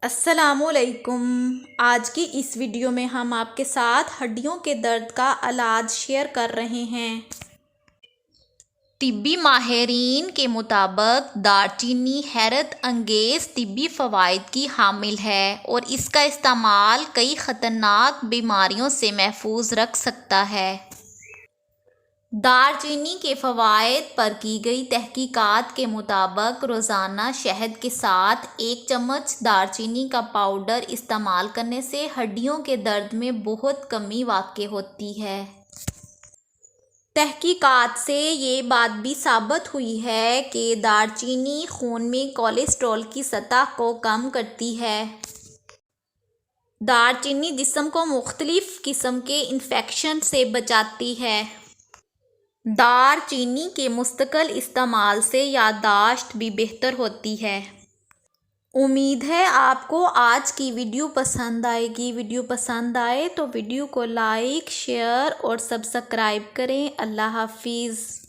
السلام علیکم۔ آج کی اس ویڈیو میں ہم آپ کے ساتھ ہڈیوں کے درد کا علاج شیئر کر رہے ہیں۔ طبی ماہرین کے مطابق دار چینی حیرت انگیز طبی فوائد کی حامل ہے اور اس کا استعمال کئی خطرناک بیماریوں سے محفوظ رکھ سکتا ہے۔ دار چینی کے فوائد پر کی گئی تحقیقات کے مطابق روزانہ شہد کے ساتھ 1 چمچ دار چینی کا پاؤڈر استعمال کرنے سے ہڈیوں کے درد میں بہت کمی واقع ہوتی ہے۔ تحقیقات سے یہ بات بھی ثابت ہوئی ہے کہ دار چینی خون میں کولیسٹرول کی سطح کو کم کرتی ہے۔ دار چینی جسم کو مختلف قسم کے انفیکشن سے بچاتی ہے۔ دار چینی کے مستقل استعمال سے یادداشت بھی بہتر ہوتی ہے۔ امید ہے آپ کو آج کی ویڈیو پسند آئے گی۔ ویڈیو پسند آئے تو ویڈیو کو لائک، شیئر اور سبسکرائب کریں۔ اللہ حافظ۔